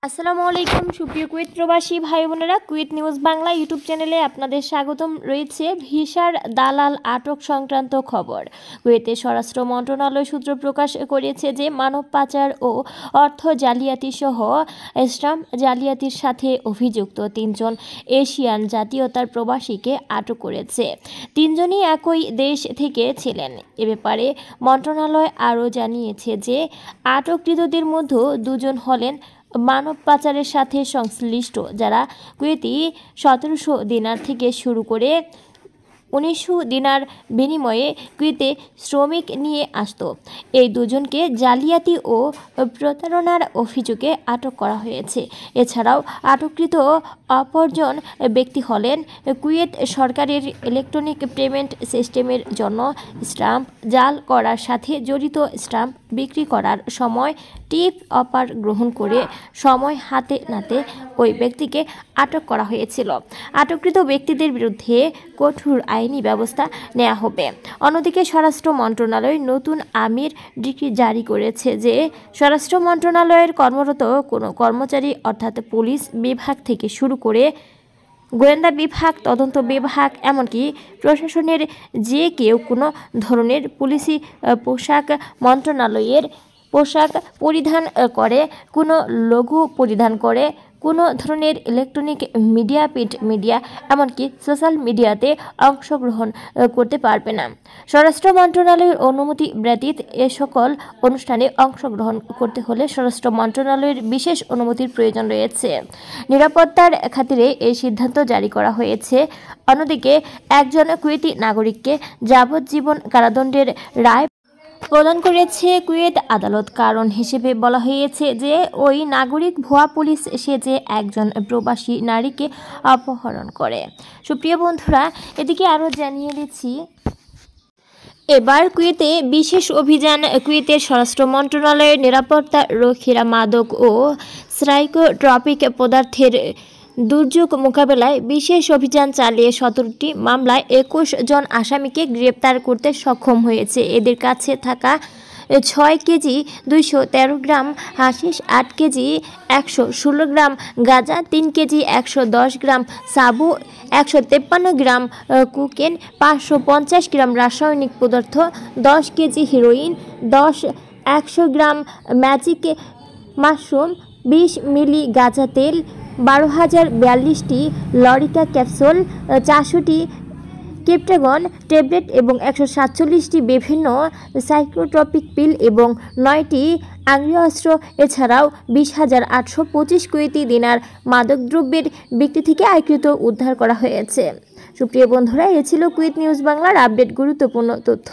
আসসালামু আলাইকুম সুপ্রিয় কুয়েত প্রবাসী ভাই বোনেরা, কুয়েত নিউজ বাংলা ইউটিউব চ্যানেলে আপনাদের স্বাগতম। রয়েছে ভিসার দালাল আটক সংক্রান্ত খবর। কুয়েতের স্বরাষ্ট্র মন্ত্রণালয় সূত্র প্রকাশ করেছে যে মানব পাচার ও অর্থ জালিয়াতি সহ স্টাম্প জালিয়াতির সাথে অভিযুক্ত 3 জন এশিয়ান জাতীয়তার প্রবাসীকে আটক করেছে। 3 জনই একই দেশ থেকে ছিলেন। এ ব্যাপারে মন্ত্রণালয় আরও জানিয়েছে যে আটককৃতদের মধ্যে 2 জন হলেন মানব পাচারের সাথে সংশ্লিষ্ট, যারা কুয়েতি 1700 দিনার থেকে শুরু করে 1900 দিনার বিনিময়ে কুয়েতে শ্রমিক নিয়ে আসত। এই দুজনকে জালিয়াতি ও প্রতারণার অভিযোগে আটক করা হয়েছে। এছাড়াও আটককৃত অপরজন ব্যক্তি হলেন কুয়েত সরকারের ইলেকট্রনিক পেমেন্ট সিস্টেমের জন্য স্টাম্প জাল করার সাথে জড়িত। স্টাম্প বিক্রি করার সময় টিপ অফার গ্রহণ করে সময় হাতে নাতে ওই ব্যক্তিকে আটক করা হয়েছিল। আটককৃত ব্যক্তিদের বিরুদ্ধে কঠোর আইনি ব্যবস্থা নেওয়া হবে। অন্যদিকে স্বরাষ্ট্র মন্ত্রণালয় নতুন আমির ডিক্রি জারি করেছে যে স্বরাষ্ট্র মন্ত্রণালয়ের কর্মরত কোনো কর্মচারী অর্থাৎ পুলিশ বিভাগ থেকে শুরু করে গোয়েন্দা বিভাগ, তদন্ত বিভাগ, এমনকি প্রশাসনের যে কেউ কোনো ধরনের পুলিশি পোশাক, মন্ত্রণালয়ের পোশাক পরিধান করে, কোনো লঘু পরিধান করে, কোনো ধরনের ইলেকট্রনিক মিডিয়া, প্রিন্ট মিডিয়া, এমনকি সোশ্যাল মিডিয়াতে অংশগ্রহণ করতে পারবে না। স্বরাষ্ট্র মন্ত্রণালয়ের অনুমতি ব্যতীত এ সকল অনুষ্ঠানে অংশগ্রহণ করতে হলে স্বরাষ্ট্র মন্ত্রণালয়ের বিশেষ অনুমতির প্রয়োজন রয়েছে। নিরাপত্তার খাতিরে এই সিদ্ধান্ত জারি করা হয়েছে। অন্যদিকে একজন কুয়েতি নাগরিককে যাবজ্জীবন কারাদণ্ডের রায় প্রদান করেছে কুয়েত আদালত। কারণ হিসেবে বলা হয়েছে যে ওই নাগরিক ভুয়া পুলিশ সেজে একজন প্রবাসী নারীকে অপহরণ করে। সুপ্রিয় বন্ধুরা, এদিকে আরও জানিয়ে দিচ্ছি, এবার কুয়েতে বিশেষ অভিযান। কুয়েতের স্বরাষ্ট্র মন্ত্রণালয়ের নিরাপত্তা রক্ষীরা মাদক ও সাইকোট্রপিক পদার্থের দুর্যোগ মোকাবেলায় বিশেষ অভিযান চালিয়ে 17টি মামলায় 21 জন আসামিকে গ্রেপ্তার করতে সক্ষম হয়েছে। এদের কাছে থাকা 6 কেজি 213 গ্রাম হাশিশ, 8 কেজি 116 গ্রাম গাঁজা, 3 কেজি 110 গ্রাম সাবু, 153 গ্রাম কোকেন, 550 গ্রাম রাসায়নিক পদার্থ, 10 কেজি হিরোইন, 100 গ্রাম ম্যাজিক মাশরুম, 20 মিলি গাঁজা তেল, 12,042টি লরিকা ক্যাপসুল, 400টি কেপটাগন ট্যাবলেট এবং 147টি বিভিন্ন সাইকোট্রপিক পিল এবং 9টি আগ্নেয়াস্ত্র। এছাড়াও 20,825 কুয়েতি দিনার মাদকদ্রব্যের বিক্রি থেকে আয়কৃত উদ্ধার করা হয়েছে। সুপ্রিয় বন্ধুরা, এ ছিল কুয়েত নিউজ বাংলার আপডেট গুরুত্বপূর্ণ তথ্য।